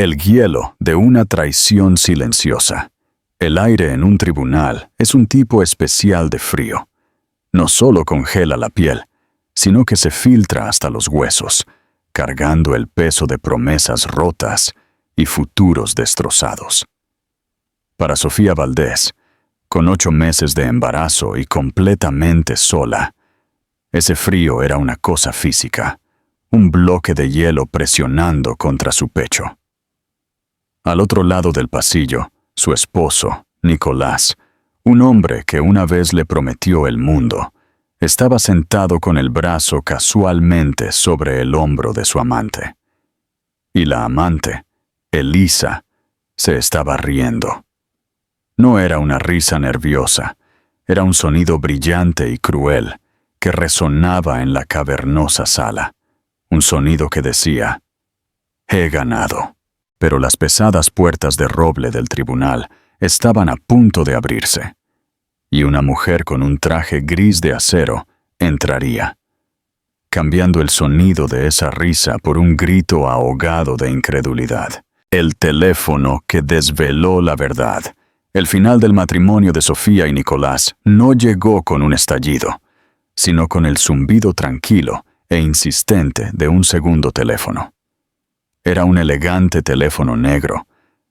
El hielo de una traición silenciosa. El aire en un tribunal es un tipo especial de frío. No solo congela la piel, sino que se filtra hasta los huesos, cargando el peso de promesas rotas y futuros destrozados. Para Sofía Valdés, con 8 meses de embarazo y completamente sola, ese frío era una cosa física, un bloque de hielo presionando contra su pecho. Al otro lado del pasillo, su esposo, Nicolás, un hombre que una vez le prometió el mundo, estaba sentado con el brazo casualmente sobre el hombro de su amante. Y la amante, Elisa, se estaba riendo. No era una risa nerviosa, era un sonido brillante y cruel que resonaba en la cavernosa sala, un sonido que decía: «He ganado». Pero las pesadas puertas de roble del tribunal estaban a punto de abrirse, y una mujer con un traje gris de acero entraría, cambiando el sonido de esa risa por un grito ahogado de incredulidad. El teléfono que desveló la verdad. El final del matrimonio de Sofía y Nicolás no llegó con un estallido, sino con el zumbido tranquilo e insistente de un segundo teléfono. Era un elegante teléfono negro,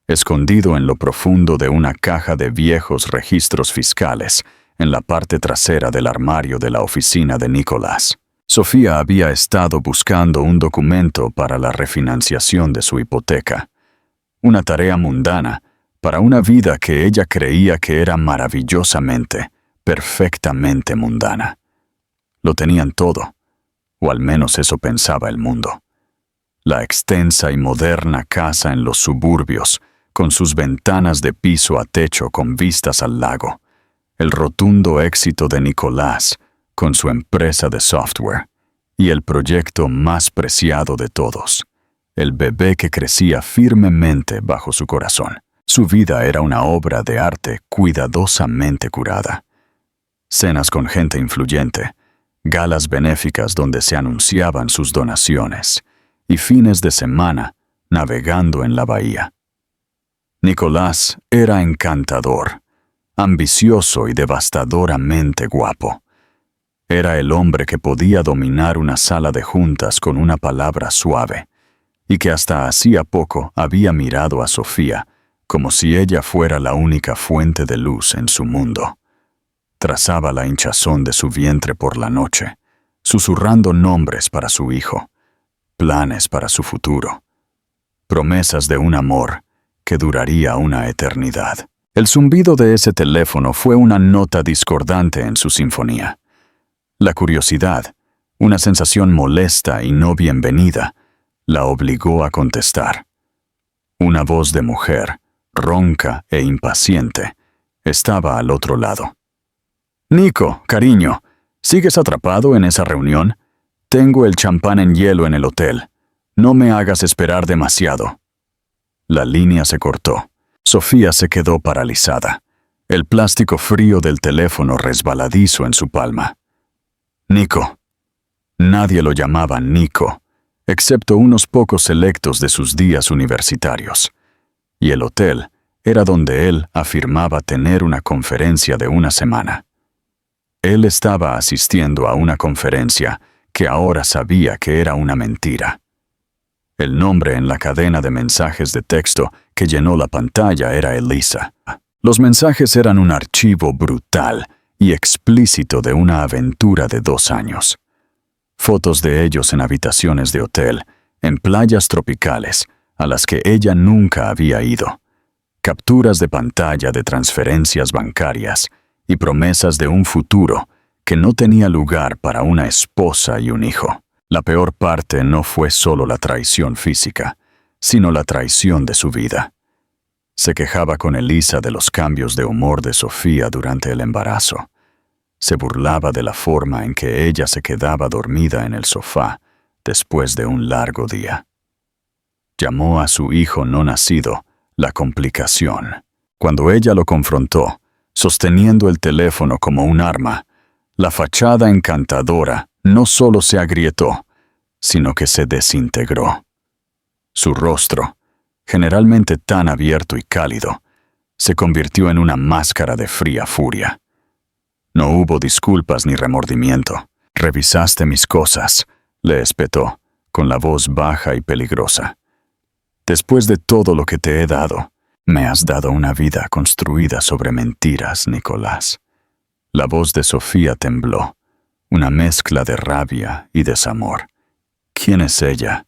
escondido en lo profundo de una caja de viejos registros fiscales en la parte trasera del armario de la oficina de Nicolás. Sofía había estado buscando un documento para la refinanciación de su hipoteca, una tarea mundana para una vida que ella creía que era maravillosamente, perfectamente mundana. Lo tenían todo, o al menos eso pensaba el mundo. La extensa y moderna casa en los suburbios, con sus ventanas de piso a techo con vistas al lago. El rotundo éxito de Nicolás, con su empresa de software. Y el proyecto más preciado de todos, el bebé que crecía firmemente bajo su corazón. Su vida era una obra de arte cuidadosamente curada. Cenas con gente influyente, galas benéficas donde se anunciaban sus donaciones, y fines de semana navegando en la bahía. Nicolás era encantador, ambicioso y devastadoramente guapo. Era el hombre que podía dominar una sala de juntas con una palabra suave, y que hasta hacía poco había mirado a Sofía como si ella fuera la única fuente de luz en su mundo. Trazaba la hinchazón de su vientre por la noche, susurrando nombres para su hijo, planes para su futuro, promesas de un amor que duraría una eternidad. El zumbido de ese teléfono fue una nota discordante en su sinfonía. La curiosidad, una sensación molesta y no bienvenida, la obligó a contestar. Una voz de mujer, ronca e impaciente, estaba al otro lado. «Nico, cariño, ¿sigues atrapado en esa reunión? Tengo el champán en hielo en el hotel. No me hagas esperar demasiado». La línea se cortó. Sofía se quedó paralizada, el plástico frío del teléfono resbaladizo en su palma. Nico. Nadie lo llamaba Nico, excepto unos pocos selectos de sus días universitarios. Y el hotel era donde él afirmaba tener una conferencia de una semana. Él estaba asistiendo a una conferencia que ahora sabía que era una mentira. El nombre en la cadena de mensajes de texto que llenó la pantalla era Elisa. Los mensajes eran un archivo brutal y explícito de una aventura de 2 años. Fotos de ellos en habitaciones de hotel, en playas tropicales, a las que ella nunca había ido. Capturas de pantalla de transferencias bancarias y promesas de un futuro que no tenía lugar para una esposa y un hijo. La peor parte no fue solo la traición física, sino la traición de su vida. Se quejaba con Elisa de los cambios de humor de Sofía durante el embarazo. Se burlaba de la forma en que ella se quedaba dormida en el sofá después de un largo día. Llamó a su hijo no nacido la complicación. Cuando ella lo confrontó, sosteniendo el teléfono como un arma, la fachada encantadora no solo se agrietó, sino que se desintegró. Su rostro, generalmente tan abierto y cálido, se convirtió en una máscara de fría furia. No hubo disculpas ni remordimiento. «Revisaste mis cosas», le espetó, con la voz baja y peligrosa. «Después de todo lo que te he dado, me has dado una vida construida sobre mentiras, Nicolás». La voz de Sofía tembló, una mezcla de rabia y desamor. «¿Quién es ella?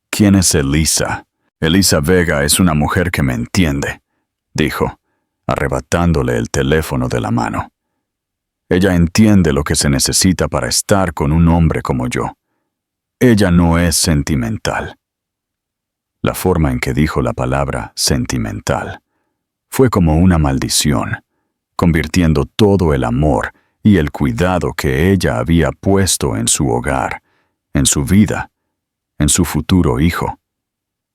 ¿Quién es Elisa?» «Elisa Vega es una mujer que me entiende», dijo, arrebatándole el teléfono de la mano. «Ella entiende lo que se necesita para estar con un hombre como yo. Ella no es sentimental». La forma en que dijo la palabra sentimental fue como una maldición, convirtiendo todo el amor y el cuidado que ella había puesto en su hogar, en su vida, en su futuro hijo,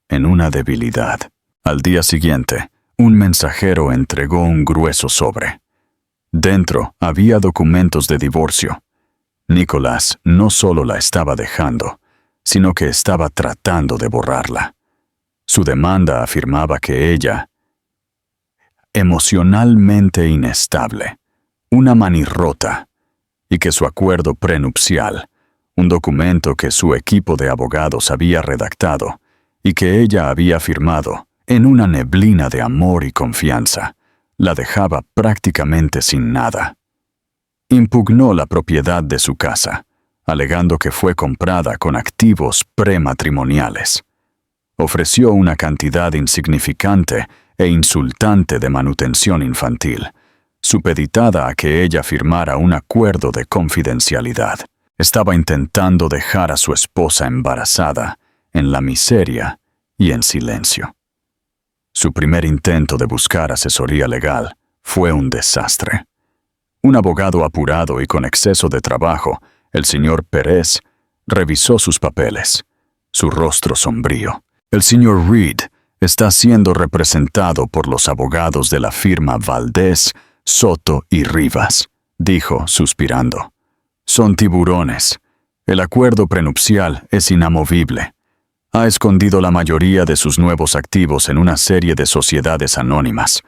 en una debilidad. Al día siguiente, un mensajero entregó un grueso sobre. Dentro había documentos de divorcio. Nicolás no solo la estaba dejando, sino que estaba tratando de borrarla. Su demanda afirmaba que ella, emocionalmente inestable, una manirrota, y que su acuerdo prenupcial, un documento que su equipo de abogados había redactado y que ella había firmado en una neblina de amor y confianza, la dejaba prácticamente sin nada. Impugnó la propiedad de su casa, alegando que fue comprada con activos prematrimoniales. Ofreció una cantidad insignificante e insultante de manutención infantil, supeditada a que ella firmara un acuerdo de confidencialidad. Estaba intentando dejar a su esposa embarazada, en la miseria y en silencio. Su primer intento de buscar asesoría legal fue un desastre. Un abogado apurado y con exceso de trabajo, el señor Pérez, revisó sus papeles, su rostro sombrío. «El señor Reed está siendo representado por los abogados de la firma Valdés, Soto y Rivas», dijo, suspirando. «Son tiburones. El acuerdo prenupcial es inamovible. Ha escondido la mayoría de sus nuevos activos en una serie de sociedades anónimas.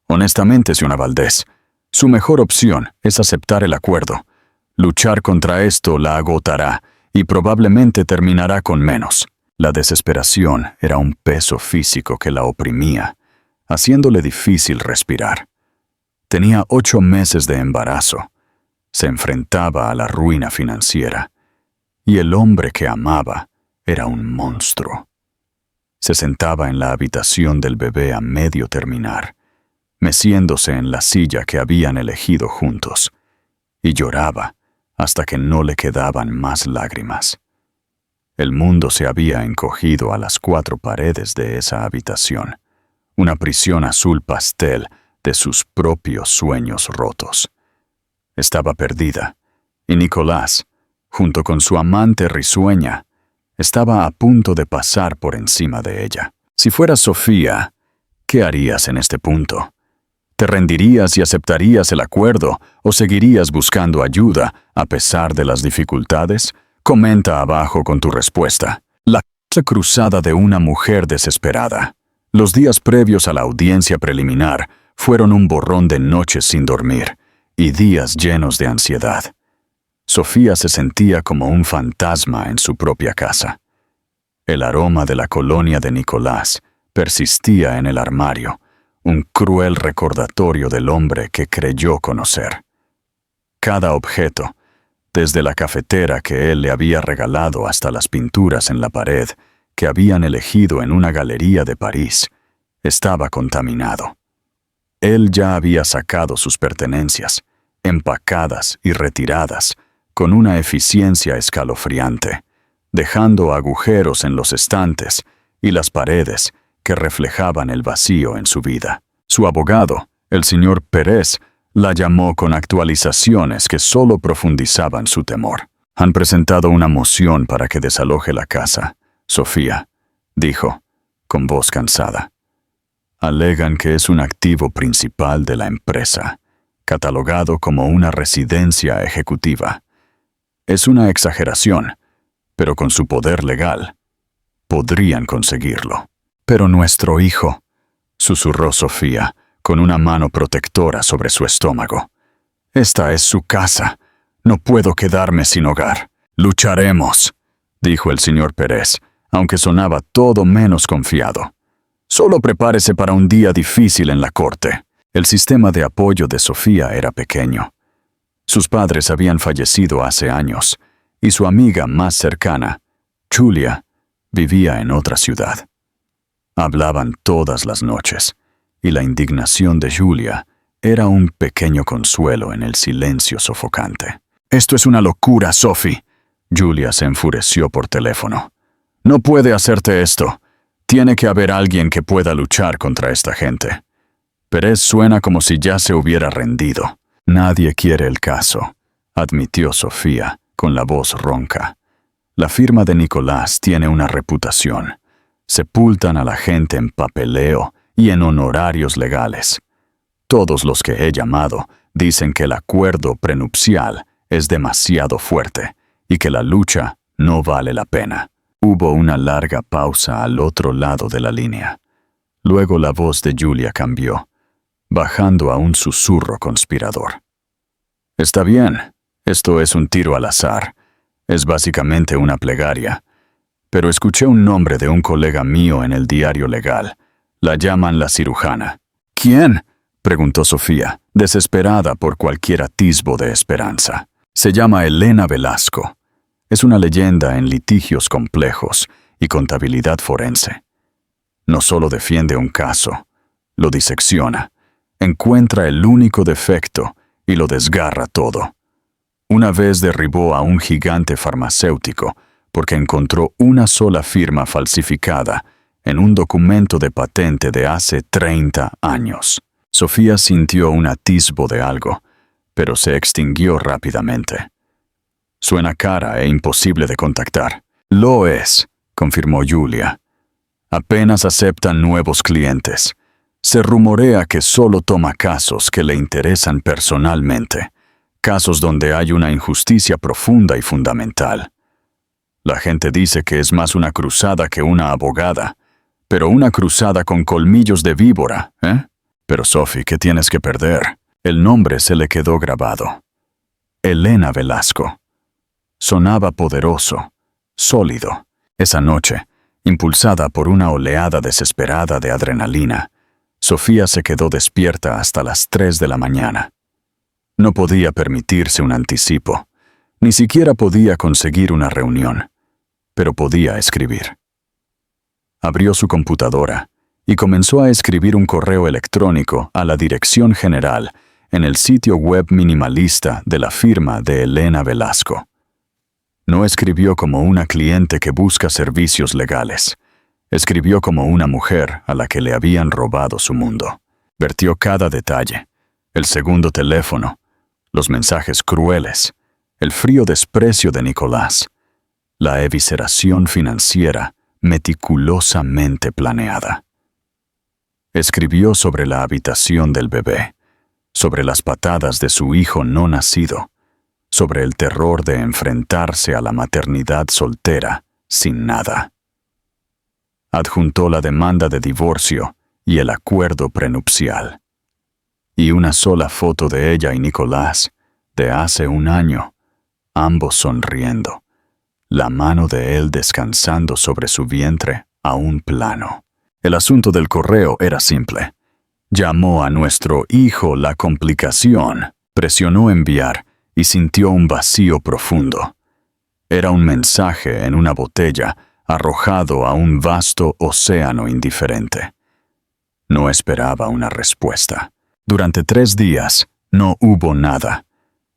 Honestamente, señora Valdés, su mejor opción es aceptar el acuerdo. Luchar contra esto la agotará y probablemente terminará con menos». La desesperación era un peso físico que la oprimía, haciéndole difícil respirar. Tenía 8 meses de embarazo. Se enfrentaba a la ruina financiera. Y el hombre que amaba era un monstruo. Se sentaba en la habitación del bebé a medio terminar, meciéndose en la silla que habían elegido juntos, y lloraba hasta que no le quedaban más lágrimas. El mundo se había encogido a las 4 paredes de esa habitación, una prisión azul pastel de sus propios sueños rotos. Estaba perdida, y Nicolás, junto con su amante risueña, estaba a punto de pasar por encima de ella. Si fueras Sofía, ¿qué harías en este punto? ¿Te rendirías y aceptarías el acuerdo o seguirías buscando ayuda a pesar de las dificultades? Comenta abajo con tu respuesta. La cruzada de una mujer desesperada. Los días previos a la audiencia preliminar fueron un borrón de noches sin dormir y días llenos de ansiedad. Sofía se sentía como un fantasma en su propia casa. El aroma de la colonia de Nicolás persistía en el armario, un cruel recordatorio del hombre que creyó conocer. Cada objeto, desde la cafetera que él le había regalado hasta las pinturas en la pared que habían elegido en una galería de París, estaba contaminado. Él ya había sacado sus pertenencias, empacadas y retiradas, con una eficiencia escalofriante, dejando agujeros en los estantes y las paredes que reflejaban el vacío en su vida. Su abogado, el señor Pérez, la llamó con actualizaciones que solo profundizaban su temor. «Han presentado una moción para que desaloje la casa, Sofía», dijo, con voz cansada. «Alegan que es un activo principal de la empresa, catalogado como una residencia ejecutiva. Es una exageración, pero con su poder legal, podrían conseguirlo». Pero nuestro hijo, susurró Sofía, con una mano protectora sobre su estómago. Esta es su casa. No puedo quedarme sin hogar. Lucharemos, dijo el señor Pérez, aunque sonaba todo menos confiado. Solo prepárese para un día difícil en la corte. El sistema de apoyo de Sofía era pequeño. Sus padres habían fallecido hace años, y su amiga más cercana, Julia, vivía en otra ciudad. Hablaban todas las noches, y la indignación de Julia era un pequeño consuelo en el silencio sofocante. «Esto es una locura, Sophie», Julia se enfureció por teléfono. «No puede hacerte esto. Tiene que haber alguien que pueda luchar contra esta gente». Pérez suena como si ya se hubiera rendido. «Nadie quiere el caso», admitió Sofía, con la voz ronca. «La firma de Nicolás tiene una reputación. Sepultan a la gente en papeleo y en honorarios legales. Todos los que he llamado dicen que el acuerdo prenupcial es demasiado fuerte y que la lucha no vale la pena». Hubo una larga pausa al otro lado de la línea. Luego la voz de Julia cambió, bajando a un susurro conspirador. «Está bien, esto es un tiro al azar. Es básicamente una plegaria. Pero escuché un nombre de un colega mío en el diario legal. La llaman la cirujana». «¿Quién?», preguntó Sofía, desesperada por cualquier atisbo de esperanza. «Se llama Elena Velasco. Es una leyenda en litigios complejos y contabilidad forense. No solo defiende un caso, lo disecciona, encuentra el único defecto y lo desgarra todo. Una vez derribó a un gigante farmacéutico porque encontró una sola firma falsificada en un documento de patente de hace 30 años. Sofía sintió un atisbo de algo, pero se extinguió rápidamente. «Suena cara e imposible de contactar». «Lo es», confirmó Julia. «Apenas aceptan nuevos clientes. Se rumorea que solo toma casos que le interesan personalmente, casos donde hay una injusticia profunda y fundamental. La gente dice que es más una cruzada que una abogada, pero una cruzada con colmillos de víbora, ¿eh? Pero Sophie, ¿qué tienes que perder?» El nombre se le quedó grabado. Elena Velasco. Sonaba poderoso, sólido. Esa noche, impulsada por una oleada desesperada de adrenalina, Sofía se quedó despierta hasta las 3 de la mañana. No podía permitirse un anticipo, ni siquiera podía conseguir una reunión, pero podía escribir. Abrió su computadora y comenzó a escribir un correo electrónico a la dirección general en el sitio web minimalista de la firma de Elena Velasco. No escribió como una cliente que busca servicios legales. Escribió como una mujer a la que le habían robado su mundo. Vertió cada detalle: el segundo teléfono, los mensajes crueles, el frío desprecio de Nicolás, la evisceración financiera meticulosamente planeada. Escribió sobre la habitación del bebé, sobre las patadas de su hijo no nacido, sobre el terror de enfrentarse a la maternidad soltera sin nada. Adjuntó la demanda de divorcio y el acuerdo prenupcial. Y una sola foto de ella y Nicolás, de hace un año, ambos sonriendo, la mano de él descansando sobre su vientre a un plano. El asunto del correo era simple. Llamó a nuestro hijo la complicación, presionó enviar y sintió un vacío profundo. Era un mensaje en una botella arrojado a un vasto océano indiferente. No esperaba una respuesta. Durante 3 días no hubo nada.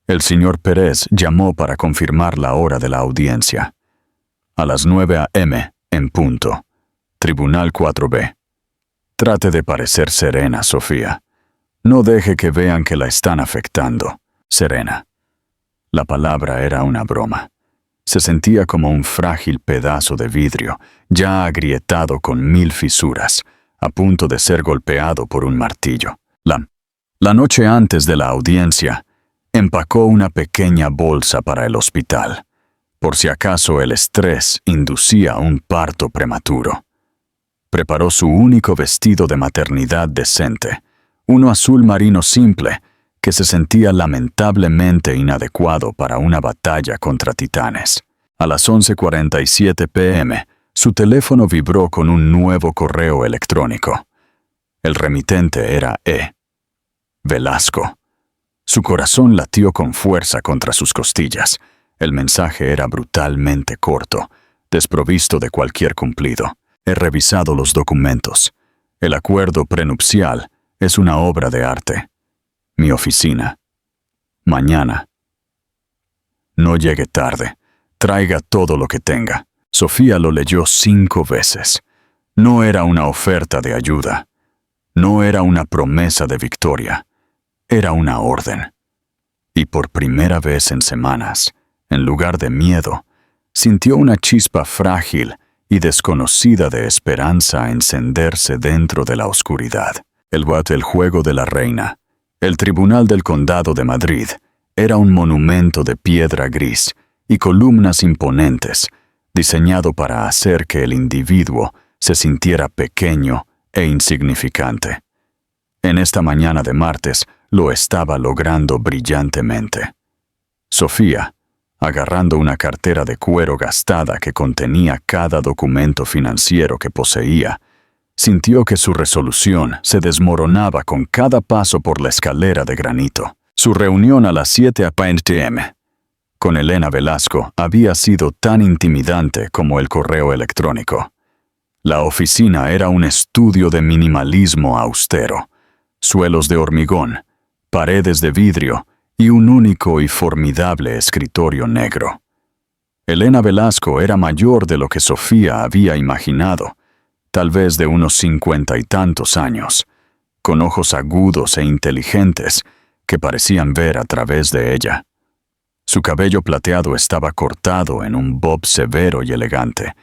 El señor Pérez llamó para confirmar la hora de la audiencia. A las 9 a.m. en punto. Tribunal 4B. Trate de parecer serena, Sofía. No deje que vean que la están afectando. Serena. La palabra era una broma. Se sentía como un frágil pedazo de vidrio, ya agrietado con 1000 fisuras, a punto de ser golpeado por un martillo. La noche antes de la audiencia, empacó una pequeña bolsa para el hospital, por si acaso el estrés inducía un parto prematuro. Preparó su único vestido de maternidad decente, uno azul marino simple, que se sentía lamentablemente inadecuado para una batalla contra titanes. A las 11:47 p.m., su teléfono vibró con un nuevo correo electrónico. El remitente era E. Velasco. Su corazón latió con fuerza contra sus costillas. El mensaje era brutalmente corto, desprovisto de cualquier cumplido. He revisado los documentos. El acuerdo prenupcial es una obra de arte. Mi oficina. Mañana. No llegue tarde. Traiga todo lo que tenga. Sofía lo leyó 5 veces. No era una oferta de ayuda. No era una promesa de victoria. Era una orden. Y por primera vez en semanas, en lugar de miedo, sintió una chispa frágil y desconocida de esperanza encenderse dentro de la oscuridad. El juego de la reina. El Tribunal del Condado de Madrid era un monumento de piedra gris y columnas imponentes, diseñado para hacer que el individuo se sintiera pequeño e insignificante. En esta mañana de martes lo estaba logrando brillantemente. Sofía, agarrando una cartera de cuero gastada que contenía cada documento financiero que poseía, sintió que su resolución se desmoronaba con cada paso por la escalera de granito. Su reunión a las 7 p.m. con Elena Velasco había sido tan intimidante como el correo electrónico. La oficina era un estudio de minimalismo austero, suelos de hormigón, paredes de vidrio y un único y formidable escritorio negro. Elena Velasco era mayor de lo que Sofía había imaginado, tal vez de unos 50 y tantos años, con ojos agudos e inteligentes que parecían ver a través de ella. Su cabello plateado estaba cortado en un bob severo y elegante,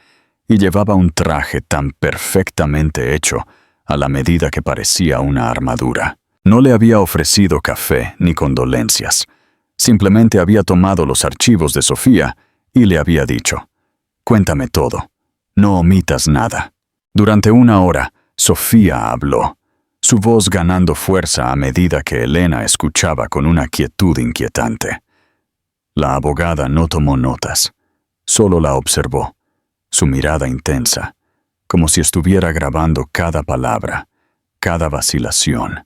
y llevaba un traje tan perfectamente hecho a la medida que parecía una armadura. No le había ofrecido café ni condolencias. Simplemente había tomado los archivos de Sofía y le había dicho: «Cuéntame todo. No omitas nada». Durante 1 hora, Sofía habló, su voz ganando fuerza a medida que Elena escuchaba con una quietud inquietante. La abogada no tomó notas, solo la observó, su mirada intensa, como si estuviera grabando cada palabra, cada vacilación,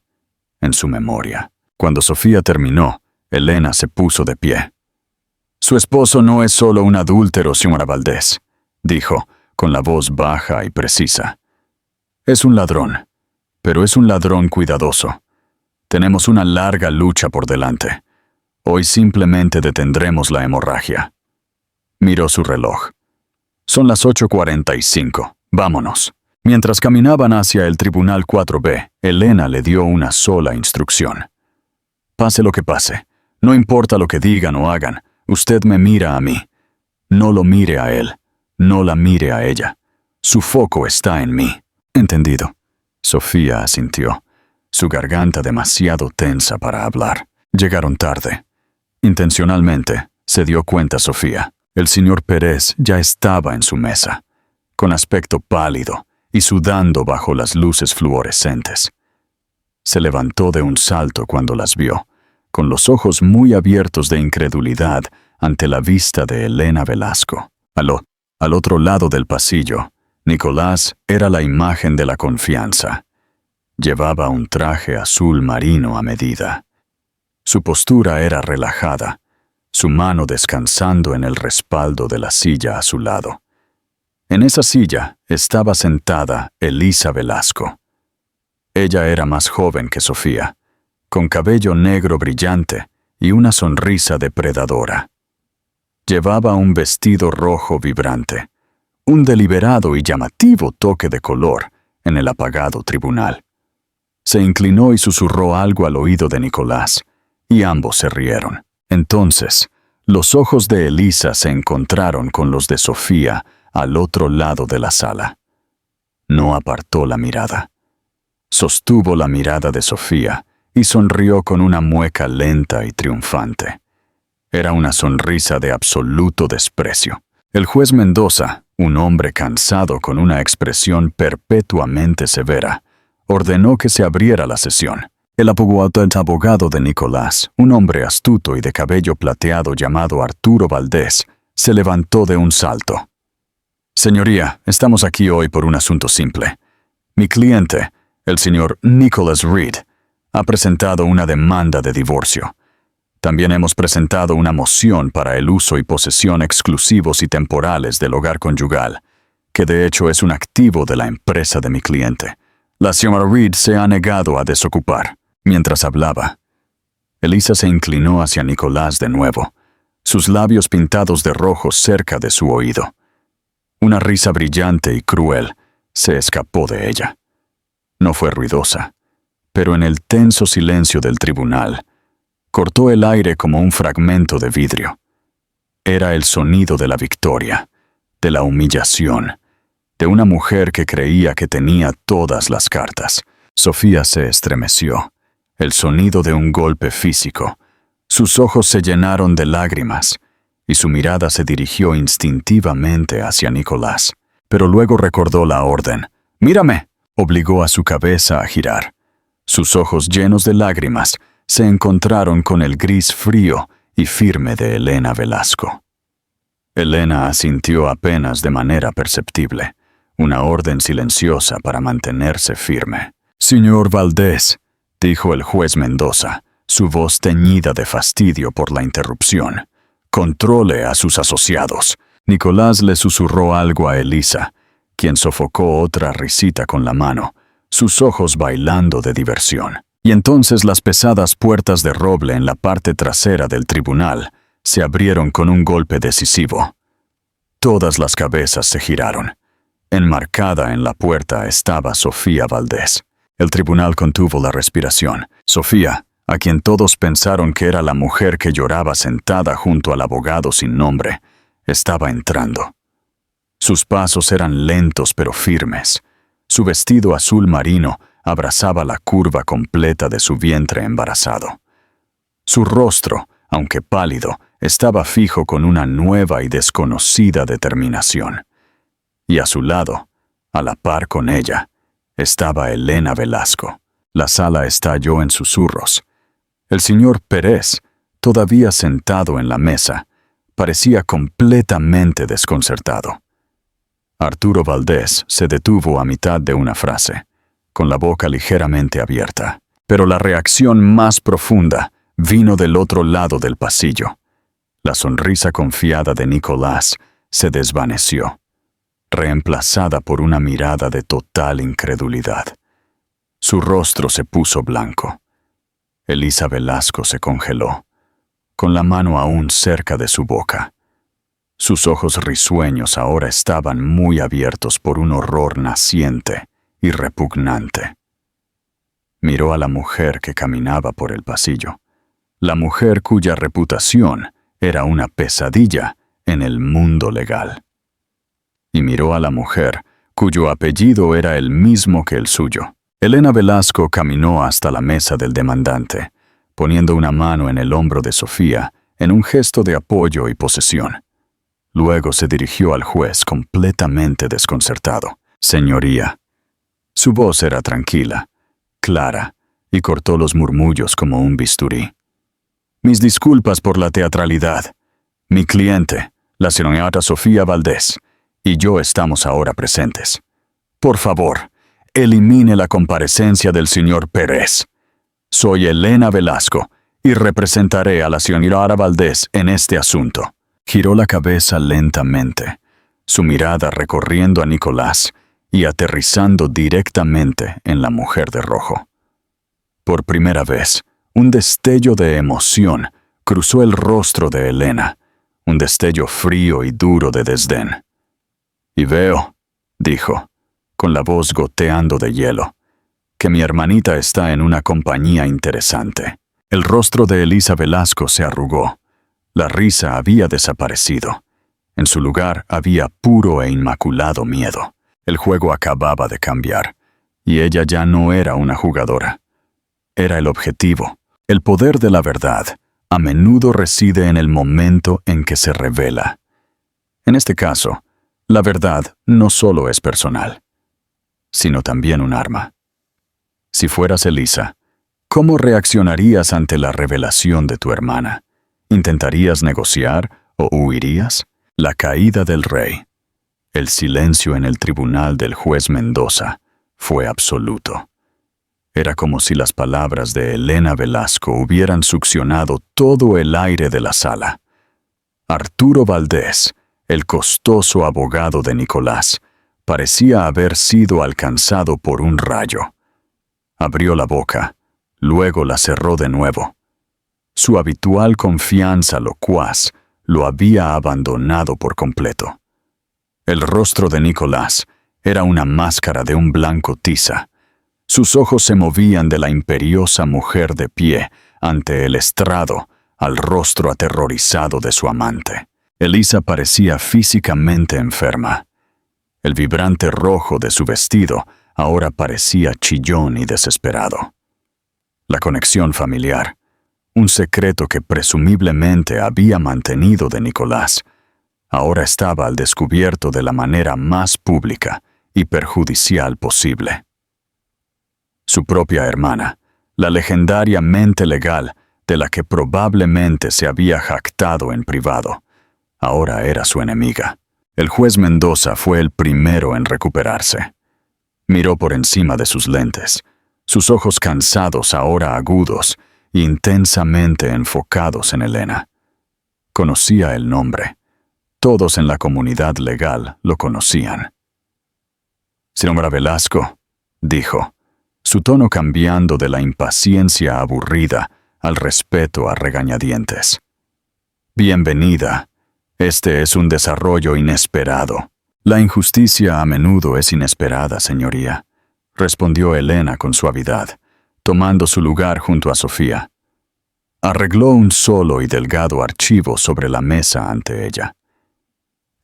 en su memoria. Cuando Sofía terminó, Elena se puso de pie. «Su esposo no es solo un adúltero, señora Valdés», dijo, con la voz baja y precisa. «Es un ladrón, pero es un ladrón cuidadoso. Tenemos una larga lucha por delante. Hoy simplemente detendremos la hemorragia». Miró su reloj. «Son las 8:45. Vámonos». Mientras caminaban hacia el Tribunal 4B, Elena le dio una sola instrucción. «Pase lo que pase, no importa lo que digan o hagan, usted me mira a mí. No lo mire a él, no la mire a ella. Su foco está en mí». «Entendido». Sofía asintió, su garganta demasiado tensa para hablar. Llegaron tarde. Intencionalmente, se dio cuenta Sofía. El señor Pérez ya estaba en su mesa, con aspecto pálido y sudando bajo las luces fluorescentes. Se levantó de un salto cuando las vio, con los ojos muy abiertos de incredulidad ante la vista de Elena Velasco. Al otro lado del pasillo, Nicolás era la imagen de la confianza. Llevaba un traje azul marino a medida. Su postura era relajada, su mano descansando en el respaldo de la silla a su lado. En esa silla estaba sentada Elisa Velasco. Ella era más joven que Sofía, con cabello negro brillante y una sonrisa depredadora. Llevaba un vestido rojo vibrante, un deliberado y llamativo toque de color en el apagado tribunal. Se inclinó y susurró algo al oído de Nicolás, y ambos se rieron. Entonces, los ojos de Elisa se encontraron con los de Sofía al otro lado de la sala. No apartó la mirada. Sostuvo la mirada de Sofía y sonrió con una mueca lenta y triunfante. Era una sonrisa de absoluto desprecio. El juez Mendoza, Un hombre cansado con una expresión perpetuamente severa ordenó que se abriera la sesión. El abogado de Nicolás, un hombre astuto y de cabello plateado llamado Arturo Valdés, se levantó de un salto. Señoría, estamos aquí hoy por un asunto simple. Mi cliente, el señor Nicholas Reed, ha presentado una demanda de divorcio. También hemos presentado una moción para el uso y posesión exclusivos y temporales del hogar conyugal, que de hecho es un activo de la empresa de mi cliente. La señora Reed se ha negado a desocupar. Mientras hablaba, Elisa se inclinó hacia Nicolás de nuevo, sus labios pintados de rojo cerca de su oído. Una risa brillante y cruel se escapó de ella. No fue ruidosa, pero en el tenso silencio del tribunal, cortó el aire como un fragmento de vidrio. Era el sonido de la victoria, de la humillación, de una mujer que creía que tenía todas las cartas. Sofía se estremeció. El sonido de un golpe físico. Sus ojos se llenaron de lágrimas y su mirada se dirigió instintivamente hacia Nicolás. Pero luego recordó la orden. «¡Mírame!», obligó a su cabeza a girar. Sus ojos llenos de lágrimas se encontraron con el gris frío y firme de Elena Velasco. Elena asintió apenas de manera perceptible, una orden silenciosa para mantenerse firme. «Señor Valdés», dijo el juez Mendoza, su voz teñida de fastidio por la interrupción. «Controle a sus asociados». Nicolás le susurró algo a Elisa, quien sofocó otra risita con la mano, sus ojos bailando de diversión. Y entonces las pesadas puertas de roble en la parte trasera del tribunal se abrieron con un golpe decisivo. Todas las cabezas se giraron. Enmarcada en la puerta estaba Sofía Valdés. El tribunal contuvo la respiración. Sofía, a quien todos pensaron que era la mujer que lloraba sentada junto al abogado sin nombre, estaba entrando. Sus pasos eran lentos pero firmes. Su vestido azul marino abrazaba la curva completa de su vientre embarazado. Su rostro, aunque pálido, estaba fijo con una nueva y desconocida determinación. Y a su lado, a la par con ella, estaba Elena Velasco. La sala estalló en susurros. El señor Pérez, todavía sentado en la mesa, parecía completamente desconcertado. Arturo Valdés se detuvo a mitad de una frase, con la boca ligeramente abierta. Pero la reacción más profunda vino del otro lado del pasillo. La sonrisa confiada de Nicolás se desvaneció, reemplazada por una mirada de total incredulidad. Su rostro se puso blanco. Elisa Velasco se congeló, con la mano aún cerca de su boca. Sus ojos risueños ahora estaban muy abiertos por un horror naciente y repugnante. Miró a la mujer que caminaba por el pasillo, la mujer cuya reputación era una pesadilla en el mundo legal. Y miró a la mujer cuyo apellido era el mismo que el suyo. Elena Velasco caminó hasta la mesa del demandante, poniendo una mano en el hombro de Sofía en un gesto de apoyo y posesión. Luego se dirigió al juez completamente desconcertado. «Señoría». Su voz era tranquila, clara, y cortó los murmullos como un bisturí. «Mis disculpas por la teatralidad. Mi cliente, la señorita Sofía Valdés, y yo estamos ahora presentes. Por favor, elimine la comparecencia del señor Pérez. Soy Elena Velasco y representaré a la señorita Valdés en este asunto». Giró la cabeza lentamente, su mirada recorriendo a Nicolás y aterrizando directamente en la mujer de rojo. Por primera vez, un destello de emoción cruzó el rostro de Elena, un destello frío y duro de desdén. «Y veo», dijo, con la voz goteando de hielo, «que mi hermanita está en una compañía interesante». El rostro de Elisa Velasco se arrugó. La risa había desaparecido. En su lugar había puro e inmaculado miedo. El juego acababa de cambiar, y ella ya no era una jugadora. Era el objetivo. El poder de la verdad a menudo reside en el momento en que se revela. En este caso, La verdad no solo es personal, sino también un arma. Si fueras Elisa, ¿cómo reaccionarías ante la revelación de tu hermana? ¿Intentarías negociar o huirías? La caída del rey. El silencio en el tribunal del juez Mendoza fue absoluto. Era como si las palabras de Elena Velasco hubieran succionado todo el aire de la sala. Arturo Valdés, el costoso abogado de Nicolás, parecía haber sido alcanzado por un rayo. Abrió la boca, luego la cerró de nuevo. Su habitual confianza locuaz lo había abandonado por completo. El rostro de Nicolás era una máscara de un blanco tiza. Sus ojos se movían de la imperiosa mujer de pie ante el estrado al rostro aterrorizado de su amante. Elisa parecía físicamente enferma. El vibrante rojo de su vestido ahora parecía chillón y desesperado. La conexión familiar, un secreto que presumiblemente había mantenido de Nicolás, ahora estaba al descubierto de la manera más pública y perjudicial posible. Su propia hermana, la legendaria mente legal de la que probablemente se había jactado en privado, ahora era su enemiga. El juez Mendoza fue el primero en recuperarse. Miró por encima de sus lentes, sus ojos cansados ahora agudos, intensamente enfocados en Elena. Conocía el nombre. Todos en la comunidad legal lo conocían. «Señora Velasco», dijo, su tono cambiando de la impaciencia aburrida al respeto a regañadientes. «Bienvenida. Este es un desarrollo inesperado». «La injusticia a menudo es inesperada, señoría», respondió Elena con suavidad, tomando su lugar junto a Sofía. Arregló un solo y delgado archivo sobre la mesa ante ella.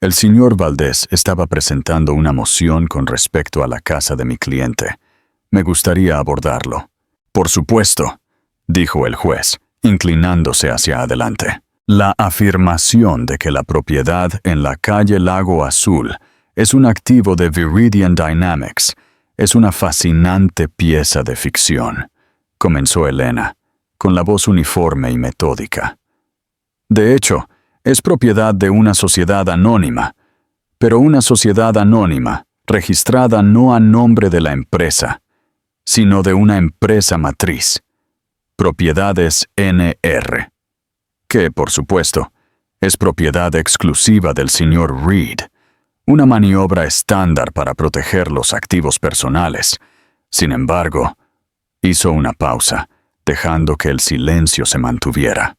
«El señor Valdés estaba presentando una moción con respecto a la casa de mi cliente. Me gustaría abordarlo». «Por supuesto», dijo el juez, inclinándose hacia adelante. «La afirmación de que la propiedad en la calle Lago Azul es un activo de Viridian Dynamics es una fascinante pieza de ficción», comenzó Elena, con la voz uniforme y metódica. «De hecho, es propiedad de una sociedad anónima, pero una sociedad anónima registrada no a nombre de la empresa, sino de una empresa matriz, Propiedades NR, que, por supuesto, es propiedad exclusiva del señor Reed, una maniobra estándar para proteger los activos personales. Sin embargo, hizo una pausa, dejando que el silencio se mantuviera.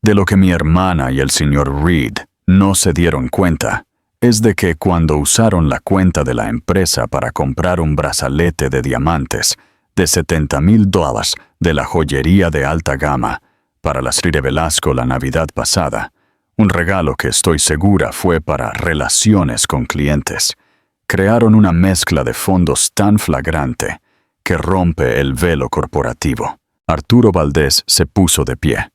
De lo que mi hermana y el señor Reed no se dieron cuenta es de que cuando usaron la cuenta de la empresa para comprar un brazalete de diamantes de $70,000 de la joyería de alta gama para la Sri de Velasco la Navidad pasada, un regalo que estoy segura fue para relaciones con clientes, crearon una mezcla de fondos tan flagrante que rompe el velo corporativo. Arturo Valdés se puso de pie.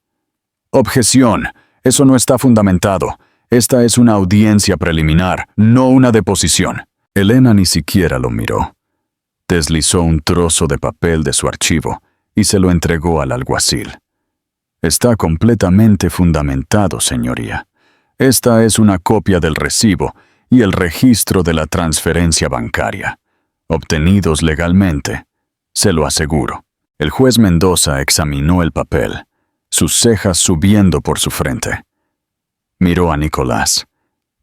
«Objeción. Eso no está fundamentado. Esta es una audiencia preliminar, no una deposición». Elena ni siquiera lo miró. Deslizó un trozo de papel de su archivo y se lo entregó al alguacil. «Está completamente fundamentado, señoría. Esta es una copia del recibo y el registro de la transferencia bancaria, obtenidos legalmente, se lo aseguro». El juez Mendoza examinó el papel, sus cejas subiendo por su frente. Miró a Nicolás,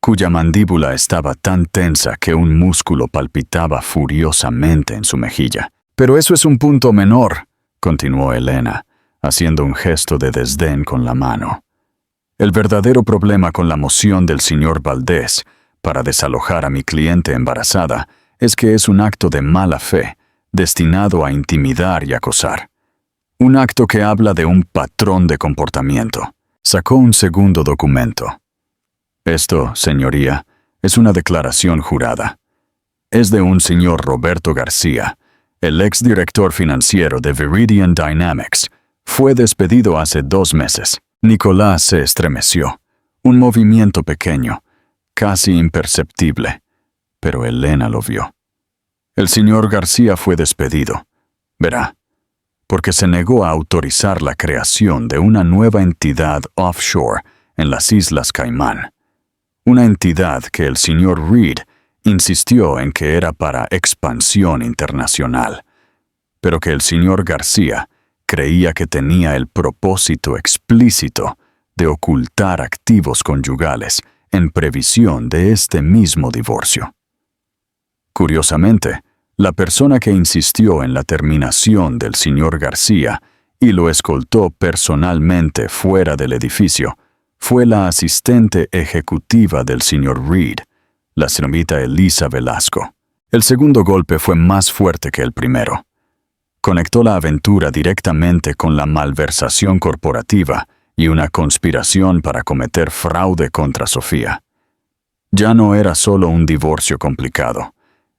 cuya mandíbula estaba tan tensa que un músculo palpitaba furiosamente en su mejilla. «Pero eso es un punto menor», continuó Elena, haciendo un gesto de desdén con la mano. «El verdadero problema con la moción del señor Valdés para desalojar a mi cliente embarazada es que es un acto de mala fe, destinado a intimidar y acosar. Un acto que habla de un patrón de comportamiento». Sacó un segundo documento. «Esto, señoría, es una declaración jurada. Es de un señor Roberto García, el exdirector financiero de Viridian Dynamics. Fue despedido hace 2 meses». Nicolás se estremeció. Un movimiento pequeño, casi imperceptible, pero Elena lo vio. El señor García fue despedido. Verá, porque se negó a autorizar la creación de una nueva entidad offshore en las Islas Caimán. Una entidad que el señor Reed insistió en que era para expansión internacional, pero que el señor García creía que tenía el propósito explícito de ocultar activos conyugales en previsión de este mismo divorcio. Curiosamente, la persona que insistió en la terminación del señor García y lo escoltó personalmente fuera del edificio fue la asistente ejecutiva del señor Reed, la señorita Elisa Velasco. El segundo golpe fue más fuerte que el primero. Conectó la aventura directamente con la malversación corporativa y una conspiración para cometer fraude contra Sofía. Ya no era solo un divorcio complicado,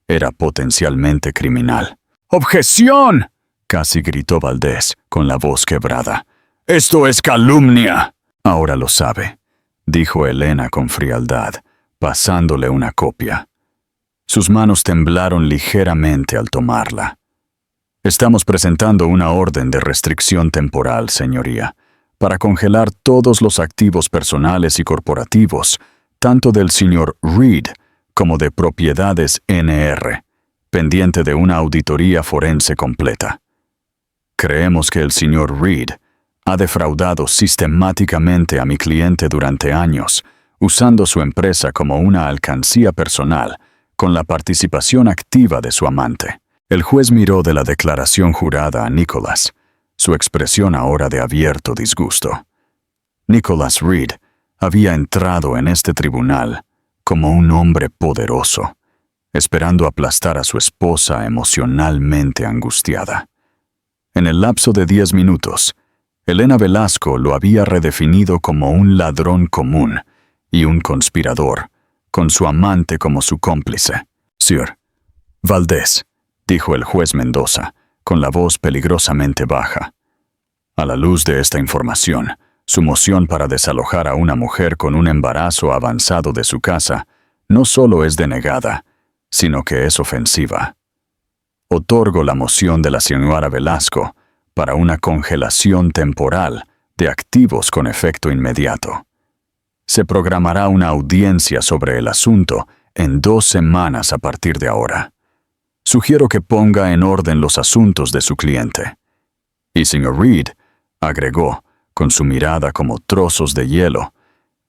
era potencialmente criminal. ¡Objeción!, casi gritó Valdés, con la voz quebrada. ¡Esto es calumnia! Ahora lo sabe, dijo Elena con frialdad, pasándole una copia. Sus manos temblaron ligeramente al tomarla. Estamos presentando una orden de restricción temporal, señoría, para congelar todos los activos personales y corporativos, tanto del señor Reed como de propiedades NR, pendiente de una auditoría forense completa. Creemos que el señor Reed ha defraudado sistemáticamente a mi cliente durante años, usando su empresa como una alcancía personal, con la participación activa de su amante. El juez miró de la declaración jurada a Nicholas, su expresión ahora de abierto disgusto. Nicholas Reed había entrado en este tribunal como un hombre poderoso, esperando aplastar a su esposa emocionalmente angustiada. En el lapso de 10 minutos, Elena Velasco lo había redefinido como un ladrón común y un conspirador, con su amante como su cómplice. Sir Valdés, dijo el juez Mendoza, con la voz peligrosamente baja. A la luz de esta información, su moción para desalojar a una mujer con un embarazo avanzado de su casa no solo es denegada, sino que es ofensiva. Otorgo la moción de la señora Velasco para una congelación temporal de activos con efecto inmediato. Se programará una audiencia sobre el asunto en 2 semanas a partir de ahora. Sugiero que ponga en orden los asuntos de su cliente. Y señor Reed, agregó, con su mirada como trozos de hielo,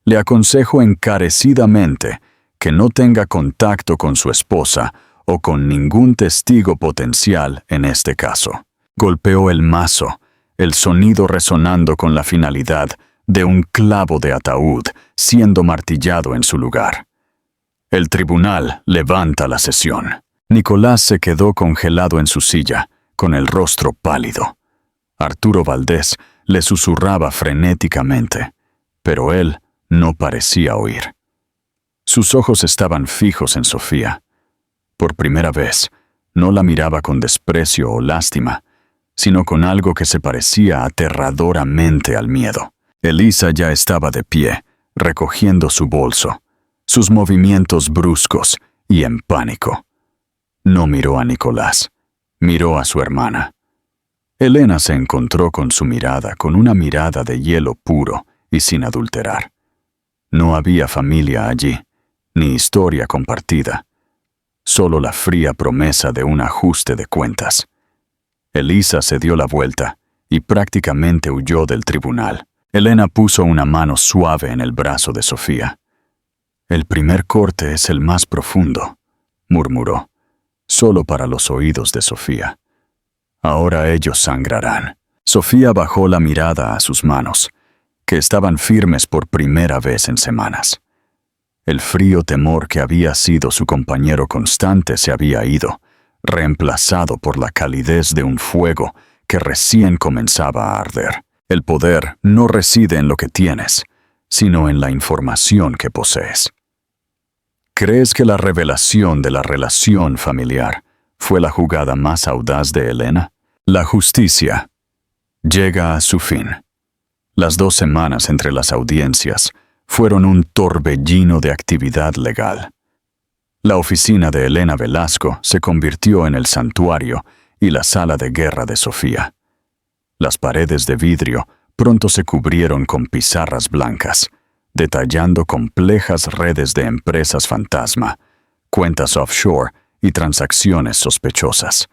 le aconsejo encarecidamente que no tenga contacto con su esposa o con ningún testigo potencial en este caso. Golpeó el mazo, el sonido resonando con la finalidad de un clavo de ataúd siendo martillado en su lugar. El tribunal levanta la sesión. Nicolás se quedó congelado en su silla, con el rostro pálido. Arturo Valdés le susurraba frenéticamente, pero él no parecía oír. Sus ojos estaban fijos en Sofía. Por primera vez, no la miraba con desprecio o lástima, sino con algo que se parecía aterradoramente al miedo. Elisa ya estaba de pie, recogiendo su bolso, sus movimientos bruscos y en pánico. No miró a Nicolás, miró a su hermana. Elena se encontró con su mirada, con una mirada de hielo puro y sin adulterar. No había familia allí, ni historia compartida, solo la fría promesa de un ajuste de cuentas. Elisa se dio la vuelta y prácticamente huyó del tribunal. Elena puso una mano suave en el brazo de Sofía. «El primer corte es el más profundo», murmuró, solo para los oídos de Sofía. «Ahora ellos sangrarán». Sofía bajó la mirada a sus manos, que estaban firmes por primera vez en semanas. El frío temor que había sido su compañero constante se había ido, reemplazado por la calidez de un fuego que recién comenzaba a arder. El poder no reside en lo que tienes, sino en la información que posees. ¿Crees que la revelación de la relación familiar fue la jugada más audaz de Elena? La justicia llega a su fin. Las 2 semanas entre las audiencias fueron un torbellino de actividad legal. La oficina de Elena Velasco se convirtió en el santuario y la sala de guerra de Sofía. Las paredes de vidrio pronto se cubrieron con pizarras blancas, detallando complejas redes de empresas fantasma, cuentas offshore y transacciones sospechosas.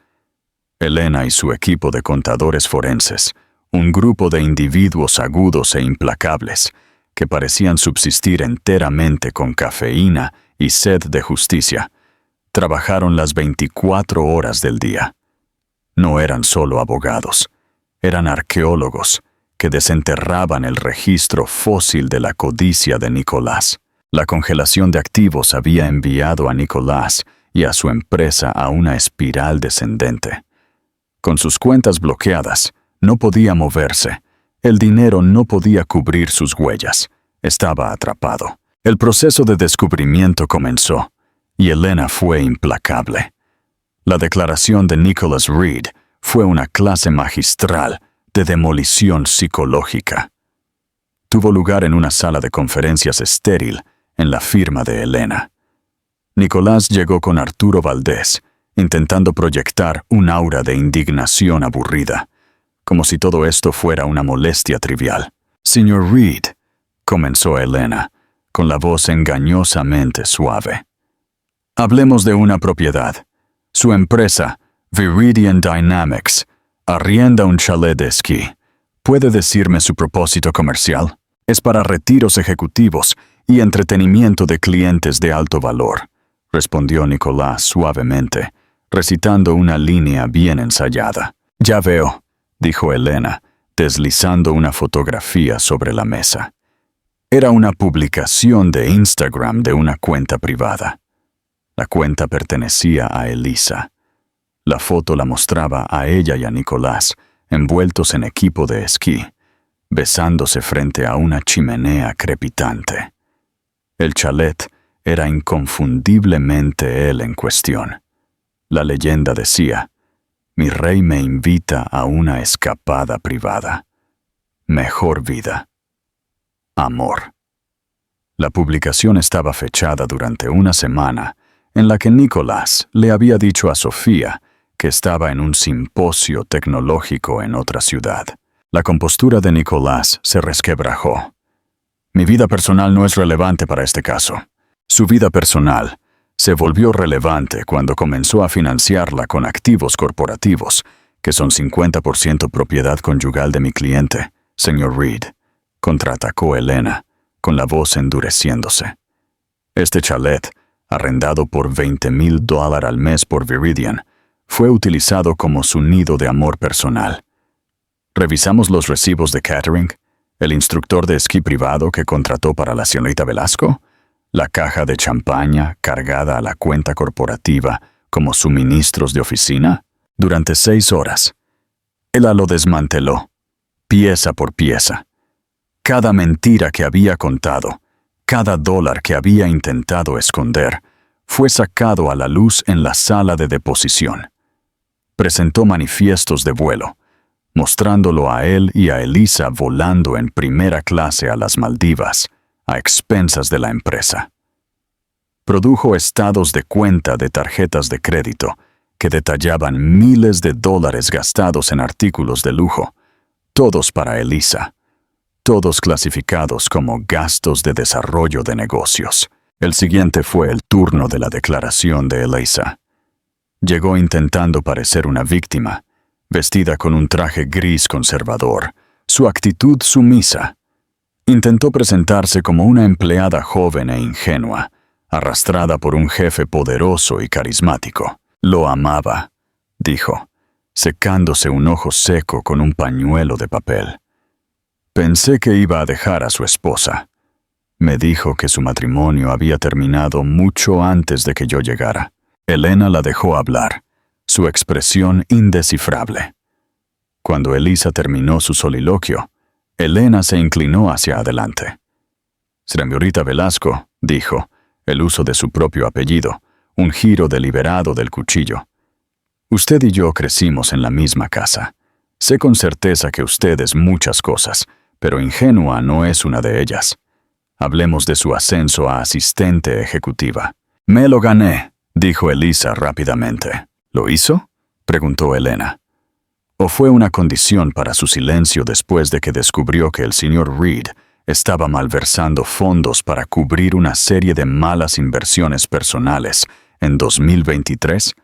Elena y su equipo de contadores forenses, un grupo de individuos agudos e implacables, que parecían subsistir enteramente con cafeína y sed de justicia, trabajaron las 24 horas del día. No eran solo abogados, eran arqueólogos que desenterraban el registro fósil de la codicia de Nicolás. La congelación de activos había enviado a Nicolás y a su empresa a una espiral descendente. Con sus cuentas bloqueadas, no podía moverse. El dinero no podía cubrir sus huellas. Estaba atrapado. El proceso de descubrimiento comenzó, y Elena fue implacable. La declaración de Nicholas Reed fue una clase magistral de demolición psicológica. Tuvo lugar en una sala de conferencias estéril en la firma de Elena. Nicolás llegó con Arturo Valdés, intentando proyectar un aura de indignación aburrida, como si todo esto fuera una molestia trivial. «Señor Reed», comenzó Elena, con la voz engañosamente suave. «Hablemos de una propiedad. Su empresa, Viridian Dynamics, arrienda un chalet de esquí. ¿Puede decirme su propósito comercial? Es para retiros ejecutivos y entretenimiento de clientes de alto valor», respondió Nicolás suavemente, recitando una línea bien ensayada. «Ya veo», dijo Elena, deslizando una fotografía sobre la mesa. Era una publicación de Instagram de una cuenta privada. La cuenta pertenecía a Elisa. La foto la mostraba a ella y a Nicolás, envueltos en equipo de esquí, besándose frente a una chimenea crepitante. El chalet era inconfundiblemente él en cuestión. La leyenda decía: «Mi rey me invita a una escapada privada. Mejor vida. Amor». La publicación estaba fechada durante una semana en la que Nicolás le había dicho a Sofía que estaba en un simposio tecnológico en otra ciudad. La compostura de Nicolás se resquebrajó. «Mi vida personal no es relevante para este caso». Su vida personal se volvió relevante cuando comenzó a financiarla con activos corporativos, que son 50% propiedad conyugal de mi cliente, señor Reed, contraatacó Elena, con la voz endureciéndose. Este chalet, arrendado por $20,000 al mes por Viridian, fue utilizado como su nido de amor personal. Revisamos los recibos de catering, el instructor de esquí privado que contrató para la señorita Velasco, la caja de champaña cargada a la cuenta corporativa como suministros de oficina. Durante 6 horas, ella lo desmanteló, pieza por pieza. Cada mentira que había contado, cada dólar que había intentado esconder, fue sacado a la luz en la sala de deposición. Presentó manifiestos de vuelo, mostrándolo a él y a Elisa volando en primera clase a las Maldivas, a expensas de la empresa. Produjo estados de cuenta de tarjetas de crédito que detallaban miles de dólares gastados en artículos de lujo, todos para Elisa, todos clasificados como gastos de desarrollo de negocios. El siguiente fue el turno de la declaración de Elisa. Llegó intentando parecer una víctima, vestida con un traje gris conservador, su actitud sumisa. Intentó presentarse como una empleada joven e ingenua, arrastrada por un jefe poderoso y carismático. «Lo amaba», dijo, secándose un ojo seco con un pañuelo de papel. «Pensé que iba a dejar a su esposa. Me dijo que su matrimonio había terminado mucho antes de que yo llegara». Elena la dejó hablar, su expresión indescifrable. Cuando Elisa terminó su soliloquio, Elena se inclinó hacia adelante. «Señorita Velasco», dijo, el uso de su propio apellido, un giro deliberado del cuchillo. «Usted y yo crecimos en la misma casa. Sé con certeza que usted es muchas cosas, pero ingenua no es una de ellas. Hablemos de su ascenso a asistente ejecutiva. Me lo gané, dijo Elisa rápidamente. ¿Lo hizo?, preguntó Elena. ¿O fue una condición para su silencio después de que descubrió que el señor Reed estaba malversando fondos para cubrir una serie de malas inversiones personales en 2023?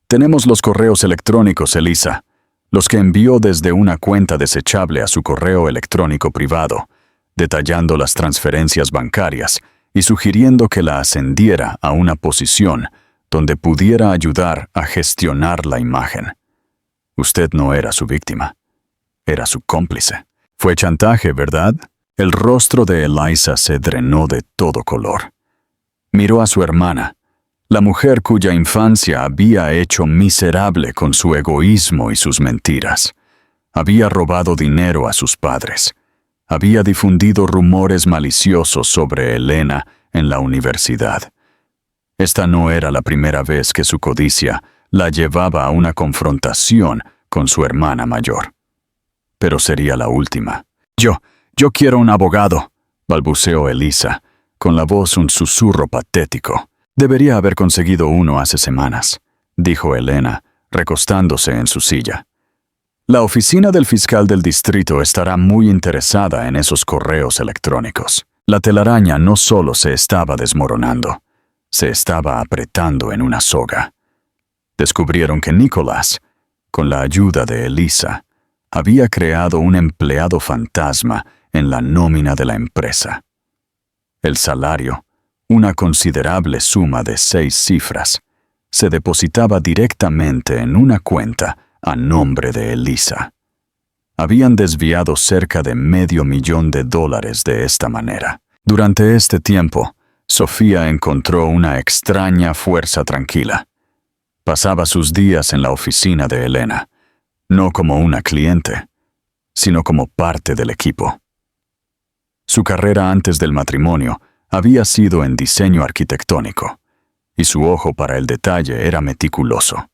Tenemos los correos electrónicos, Elisa, los que envió desde una cuenta desechable a su correo electrónico privado, detallando las transferencias bancarias y sugiriendo que la ascendiera a una posición donde pudiera ayudar a gestionar la imagen. Usted no era su víctima, era su cómplice. Fue chantaje, ¿verdad? El rostro de Eliza se drenó de todo color. Miró a su hermana, la mujer cuya infancia había hecho miserable con su egoísmo y sus mentiras. Había robado dinero a sus padres. Había difundido rumores maliciosos sobre Elena en la universidad. Esta no era la primera vez que su codicia la llevaba a una confrontación con su hermana mayor. Pero sería la última. Yo quiero un abogado, balbuceó Elisa, con la voz un susurro patético. Debería haber conseguido uno hace semanas, dijo Elena, recostándose en su silla. La oficina del fiscal del distrito estará muy interesada en esos correos electrónicos. La telaraña no solo se estaba desmoronando, se estaba apretando en una soga. Descubrieron que Nicholas, con la ayuda de Elisa, había creado un empleado fantasma en la nómina de la empresa. El salario, una considerable suma de 6 cifras, se depositaba directamente en una cuenta a nombre de Elisa. Habían desviado cerca de $500,000 de esta manera. Durante este tiempo, Sofía encontró una extraña fuerza tranquila. Pasaba sus días en la oficina de Elena, no como una cliente, sino como parte del equipo. Su carrera antes del matrimonio había sido en diseño arquitectónico, y su ojo para el detalle era meticuloso.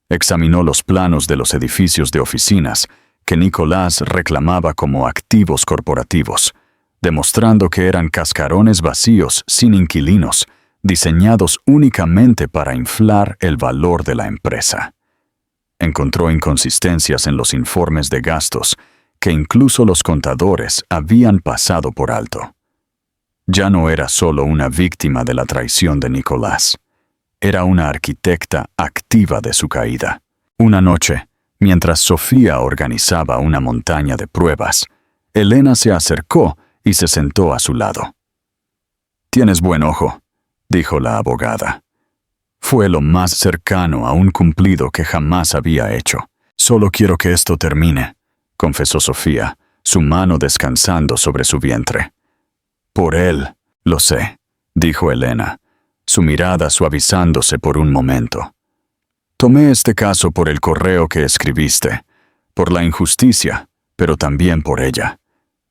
Examinó los planos de los edificios de oficinas que Nicolás reclamaba como activos corporativos, demostrando que eran cascarones vacíos sin inquilinos, diseñados únicamente para inflar el valor de la empresa. Encontró inconsistencias en los informes de gastos que incluso los contadores habían pasado por alto. Ya no era solo una víctima de la traición de Nicolás. Era una arquitecta activa de su caída. Una noche, mientras Sofía organizaba una montaña de pruebas, Elena se acercó y se sentó a su lado. «Tienes buen ojo», dijo la abogada. «Fue lo más cercano a un cumplido que jamás había hecho. Solo quiero que esto termine», confesó Sofía, su mano descansando sobre su vientre. «Por él, lo sé», dijo Elena, su mirada suavizándose por un momento. «Tomé este caso por el correo que escribiste, por la injusticia, pero también por ella.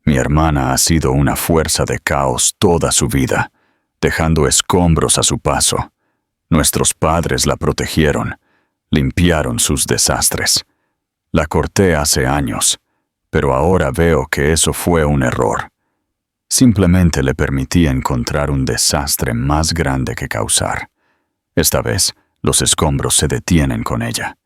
Mi hermana ha sido una fuerza de caos toda su vida, dejando escombros a su paso. Nuestros padres la protegieron, limpiaron sus desastres. La corté hace años, pero ahora veo que eso fue un error. Simplemente le permití encontrar un desastre más grande que causar. Esta vez, los escombros se detienen con ella.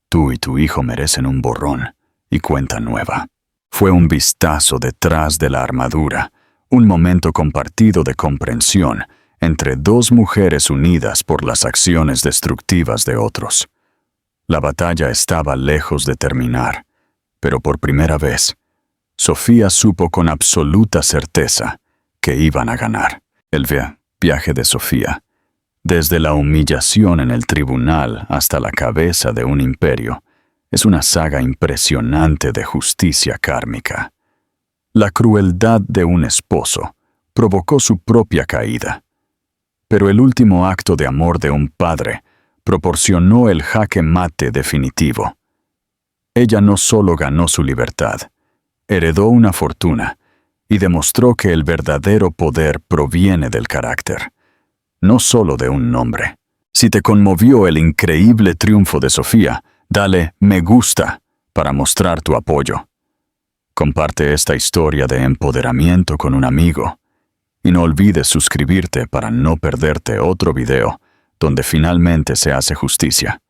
Tú y tu hijo merecen un borrón y cuenta nueva». Fue un vistazo detrás de la armadura, un momento compartido de comprensión entre dos mujeres unidas por las acciones destructivas de otros. La batalla estaba lejos de terminar, pero por primera vez, Sofía supo con absoluta certeza que iban a ganar. El viaje de Sofía, desde la humillación en el tribunal hasta la cabeza de un imperio, es una saga impresionante de justicia kármica. La crueldad de un esposo provocó su propia caída, pero el último acto de amor de un padre proporcionó el jaque mate definitivo. Ella no solo ganó su libertad, heredó una fortuna y demostró que el verdadero poder proviene del carácter, no solo de un nombre. Si te conmovió el increíble triunfo de Sofía, dale me gusta para mostrar tu apoyo. Comparte esta historia de empoderamiento con un amigo Y no olvides suscribirte para no perderte otro video donde finalmente se hace justicia.